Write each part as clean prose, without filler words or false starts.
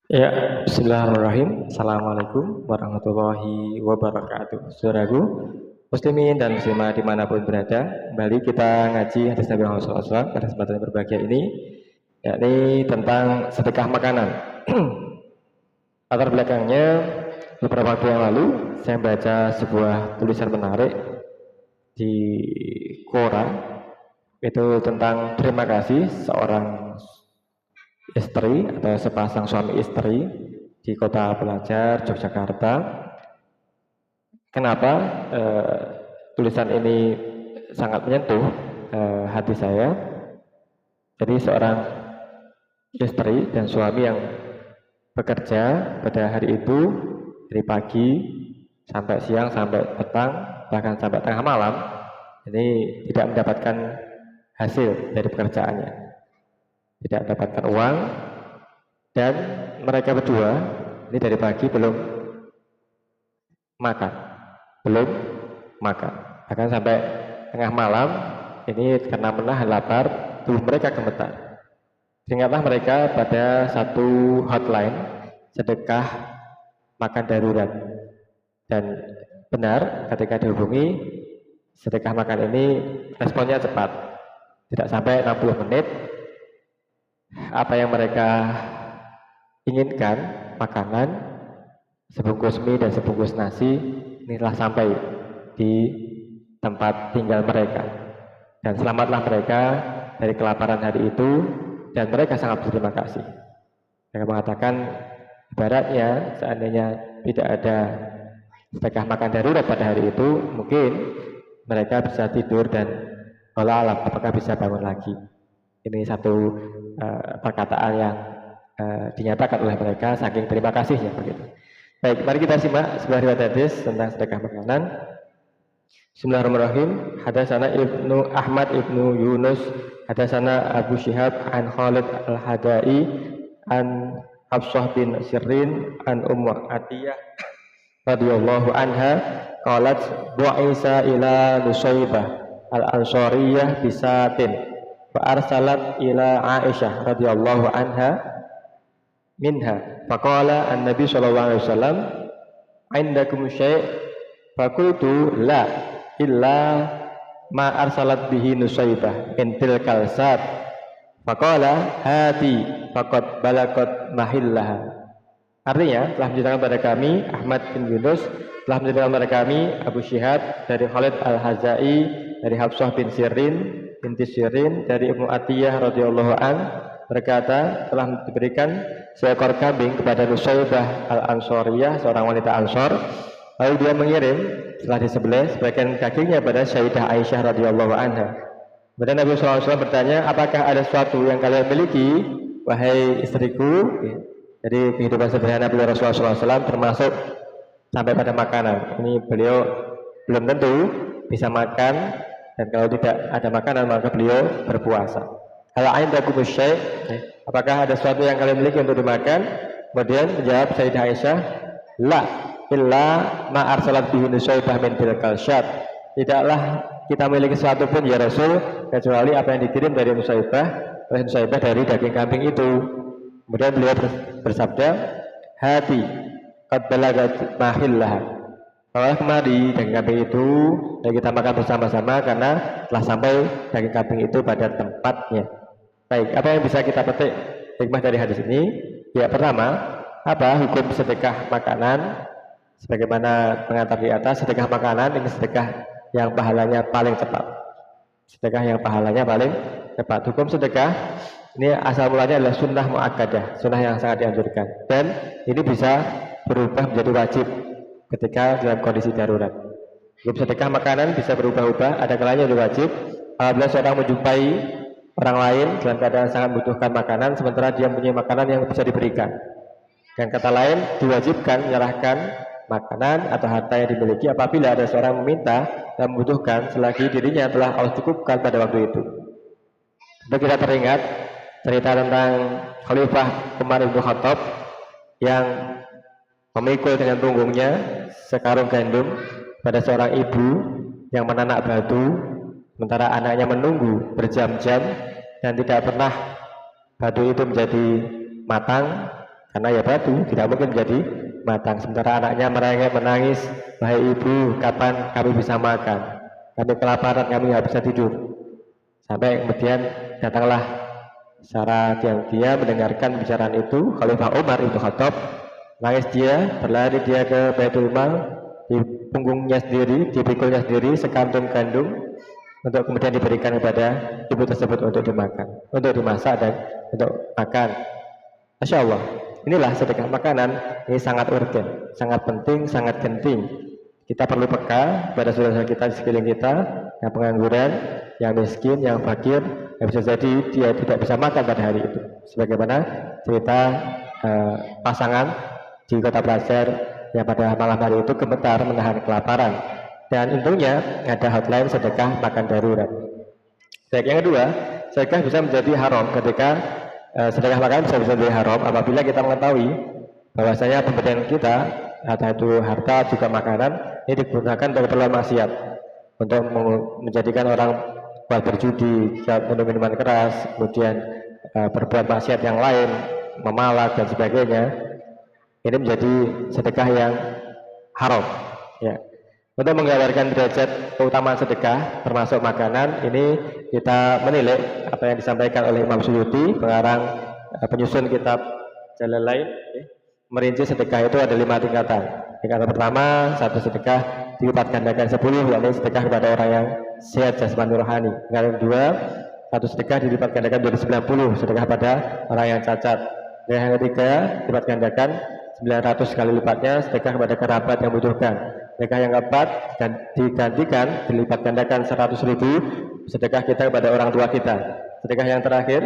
Ya, bismillahirrahmanirrahim. Assalamualaikum warahmatullahi wabarakatuh. Saudaraku, muslimin dan muslimah dimanapun berada, kembali kita ngaji hadis Nabi Muhammad SAW pada kesempatan yang berbahagia ini, yakni tentang sedekah makanan. Latar belakangnya, beberapa waktu yang lalu, saya baca sebuah tulisan menarik di Quora, itu tentang terima kasih seorang istri atau sepasang suami istri di kota pelajar Yogyakarta. Kenapa tulisan ini sangat menyentuh hati saya? Jadi seorang istri dan suami yang bekerja pada hari itu dari pagi sampai siang sampai petang bahkan sampai tengah malam, ini tidak mendapatkan hasil dari pekerjaannya, tidak mendapatkan uang, dan mereka berdua ini dari pagi belum makan bahkan sampai tengah malam ini karena menahan lapar tubuh mereka gemetar. Ingatlah mereka pada satu hotline sedekah makan darurat, dan benar ketika dihubungi sedekah makan ini responnya cepat, tidak sampai 60 menit apa yang mereka inginkan, makanan sebungkus mie dan sebungkus nasi, ini telah sampai di tempat tinggal mereka, dan selamatlah mereka dari kelaparan hari itu, dan mereka sangat berterima kasih. Mereka mengatakan ibaratnya seandainya tidak ada sedekah makan darurat pada hari itu, mungkin mereka bisa tidur dan walau alam apakah bisa bangun lagi. Ini satu perkataan yang dinyatakan oleh mereka saking terima kasihnya begitu. Baik, mari kita simak sebuah riwayat hadis tentang sedekah makanan. Bismillahirrahmanirrahim. Hadatsana Ibnu Ahmad Ibnu Yunus, hadatsana Abu Syihab an Khalid Al-Hadai an Hafsah bin Sirrin an Ummu Atiyah radhiyallahu anha qalat bu'isa ila Nusaybah al-Ansariyah bisatin fa arsalat ila Aisyah radhiyallahu anha minha faqala an-nabi sallallahu alaihi wasallam indakum syai' faqultu la illa ma arsalat bihi Nusaybah min tilkal sat faqala hati faqad balagat mahillaha. Artinya telah menceritakan pada kami Ahmad bin Yunus, telah menceritakan pada kami Abu Syihab dari Khalid Al-Hazai, dari Hafsah bin Sirrin binti Sirrin, dari Ummu Atiyah radhiyallahu an berkata telah diberikan seekor kambing kepada Nusaybah Al-Ansariyah, seorang wanita Ansor. Lalu dia mengirim setelah disembelih sebagian dagingnya pada Sayyidah Aisyah radhiyallahu anha. Kemudian Nabi SAW bertanya, apakah ada sesuatu yang kalian miliki, wahai istriku? Jadi kehidupan sederhana beliau Rasulullah SAW termasuk sampai pada makanan. Ini beliau belum tentu bisa makan, dan kalau tidak ada makanan maka beliau berpuasa. Hal indakum syai', apakah ada sesuatu yang kalian miliki untuk dimakan? Kemudian menjawab Sayyidah Aisyah, la illa ma arsalat bihi Nusaybah min tilkal syat. Tidaklah kita memiliki sesuatu pun ya Rasul kecuali apa yang dikirim dari Nusaybah dari daging kambing itu. Kemudian beliau bersabda, hati qad balagat mahillah. Kalau kemari daging kambing itu dan kita makan bersama-sama karena telah sampai daging kambing itu pada tempatnya. Baik, apa yang bisa kita petik hikmah dari hadis ini? Ya, pertama, apa hukum sedekah makanan? Sebagaimana pengantar di atas, sedekah makanan ini sedekah yang pahalanya paling cepat. Sedekah yang pahalanya paling cepat. Hukum sedekah ini asal mulanya adalah sunnah muakkadah, sunnah yang sangat dianjurkan, dan ini bisa berubah menjadi wajib ketika dalam kondisi darurat. Hukum sedekah makanan bisa berubah-ubah, ada kalanya menjadi wajib apabila seorang menjumpai orang lain dalam keadaan sangat membutuhkan makanan sementara dia mempunyai makanan yang bisa diberikan. Dan kata lain, diwajibkan menyerahkan makanan atau harta yang dimiliki apabila ada seorang meminta dan membutuhkan selagi dirinya telah Allah cukupkan pada waktu itu. Untuk kita teringat cerita tentang Khalifah Umar bin Khattab yang memikul dengan punggungnya sekarung gandum pada seorang ibu yang menanak batu sementara anaknya menunggu berjam-jam dan tidak pernah batu itu menjadi matang Karena ya batu tidak mungkin menjadi matang. Sementara anaknya merengek menangis, wahai ibu, kapan kami bisa makan? Kami kelaparan, kami nggak bisa tidur. Sampai kemudian datanglah secara diam-diam mendengarkan pembicaraan itu Khalifah Umar Ibn Khattab. Nangis dia, berlari dia ke Baitul Mal, di punggungnya sendiri, di pikulnya sendiri sekantung gandum untuk kemudian diberikan kepada ibu tersebut untuk dimakan, untuk dimasak dan untuk makan. Masya Allah, inilah sedekah makanan. Ini sangat urgen, sangat penting, sangat genting. Kita perlu peka pada saudara kita di sekeliling kita yang pengangguran, yang miskin, yang fakir, yang bisa jadi dia tidak bisa makan pada hari itu. Sebagaimana cerita pasangan di Kota Pelajar yang pada malam hari itu gemetar menahan kelaparan. Dan untungnya ada hotline sedekah makan darurat. Baik, yang kedua, sedekah bisa menjadi haram ketika sedekah makan bisa menjadi haram apabila kita mengetahui bahwasanya pemberian kita, entah itu harta juga makanan, ini digunakan untuk keperluan maksiat, untuk menjadikan orang buat berjudi, minum minuman keras, kemudian berbuat maksiat yang lain, memalak dan sebagainya. Ini menjadi sedekah yang haram. Ya. Untuk menggambarkan derajat keutamaan sedekah termasuk makanan, ini kita menilik apa yang disampaikan oleh Imam Suyuti, pengarang penyusun kitab Jalalain, merinci sedekah itu ada 5 tingkatan. Tingkatan pertama, satu sedekah dilipat gandakan 10, yakni sedekah kepada orang yang sehat jasmani rohani. Tingkatan kedua, satu sedekah dilipat gandakan menjadi 90, sedekah pada orang yang cacat. Yang ketiga, dilipat gandakan 900 kali lipatnya sedekah kepada kerabat yang membutuhkan. Sedekah yang keempat dan digantikan dilipat gandakan 100.000 sedekah kita kepada orang tua kita. Sedekah yang terakhir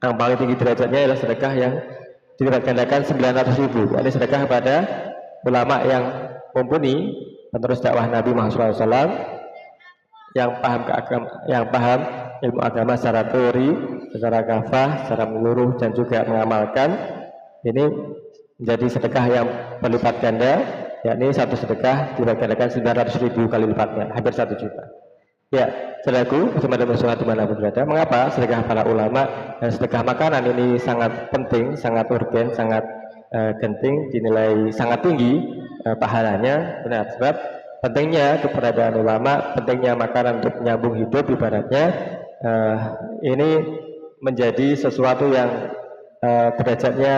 yang paling tinggi derajatnya adalah sedekah yang dilipat gandakan 900.000. Ini sedekah kepada ulama yang mumpuni, penerus dakwah Nabi Muhammad SAW, yang paham ilmu agama secara teori, secara kafah, secara menyeluruh dan juga mengamalkan. Ini menjadi sedekah yang berlipat ganda, yakni satu sedekah dilipat gandakan 900.000 kali lipatnya, hampir 1 juta. Ya, saudaraku, teman-teman dimanapun berada, mengapa sedekah para ulama dan sedekah makanan ini sangat penting, sangat urgen, sangat genting, dinilai sangat tinggi pahalanya? Benar, sebab pentingnya keberadaan ulama, pentingnya makanan untuk menyambung hidup ibaratnya, ini menjadi sesuatu yang derajatnya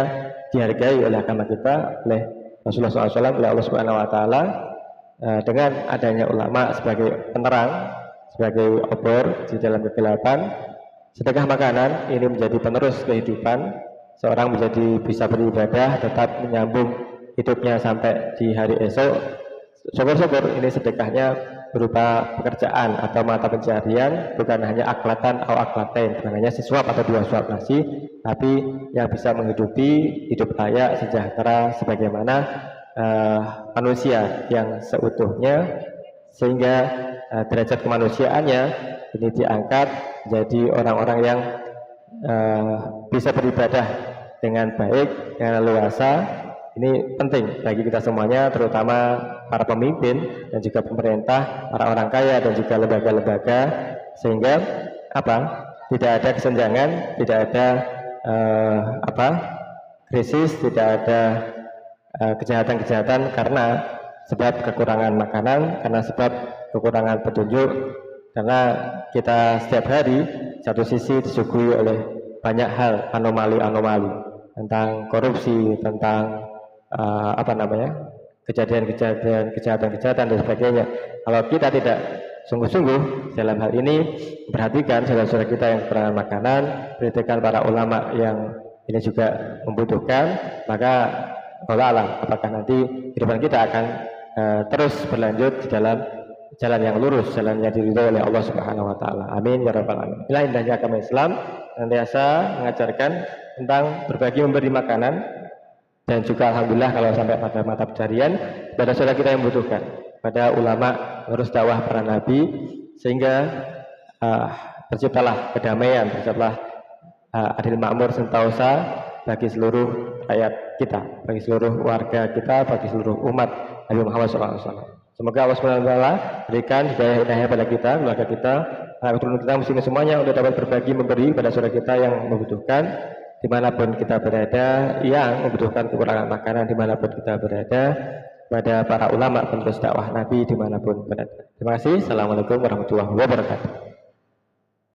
dihargai oleh agama kita, oleh Rasulullah SAW, oleh Allah Subhanahu Wa Taala, dengan adanya ulama sebagai penerang, sebagai obor di dalam kegelapan. Sedekah makanan ini menjadi penerus kehidupan seorang, menjadi bisa beribadah, tetap menyambung hidupnya sampai di hari esok. Syukur-syukur ini sedekahnya berupa pekerjaan atau mata pencarian, bukan hanya aklatan atau aklatain, bukan hanya sesuap atau 2 suap nasi, tapi yang bisa menghidupi hidup layak, sejahtera sebagaimana manusia yang seutuhnya, sehingga derajat kemanusiaannya ini diangkat menjadi orang-orang yang bisa beribadah dengan baik, dengan leluasa. Ini penting bagi kita semuanya, terutama para pemimpin dan juga pemerintah, para orang kaya dan juga lembaga-lembaga, sehingga tidak ada kesenjangan, tidak ada krisis, tidak ada kejahatan-kejahatan karena sebab kekurangan makanan, karena sebab kekurangan petunjuk, karena kita setiap hari satu sisi disuguhi oleh banyak hal anomali-anomali tentang korupsi, tentang kejadian-kejadian, kejahatan-kejahatan dan sebagainya. Kalau kita tidak sungguh-sungguh dalam hal ini, perhatikan saudara-saudara kita yang kekurangan makanan, perhatikan para ulama yang ini juga membutuhkan, maka Allah alam apakah nanti kehidupan kita akan terus berlanjut di dalam jalan yang lurus, jalan yang diridhoi oleh Allah Subhanahu Wa Taala. Amin ya rabbal alamin. Inilah indahnya agama Islam, senantiasa mengajarkan tentang berbagi memberi makanan, dan juga alhamdulillah kalau sampai pada mata pencarian pada saudara kita yang membutuhkan, pada ulama terus dakwah para nabi, sehingga terciptalah kedamaian, terciptalah adil makmur sentosa bagi seluruh rakyat kita, bagi seluruh warga kita, bagi seluruh umat Nabi Muhammad SAW. Semoga Allah SWT berikan hidayah pada kita, keluarga kita, anak keturunan kita, muslimin semuanya, untuk dapat berbagi memberi pada saudara kita yang membutuhkan, dimanapun kita berada, yang membutuhkan kekurangan makanan dimanapun kita berada, pada para ulama penerus dakwah Nabi dimanapun berada. Terima kasih. Assalamualaikum warahmatullahi wabarakatuh.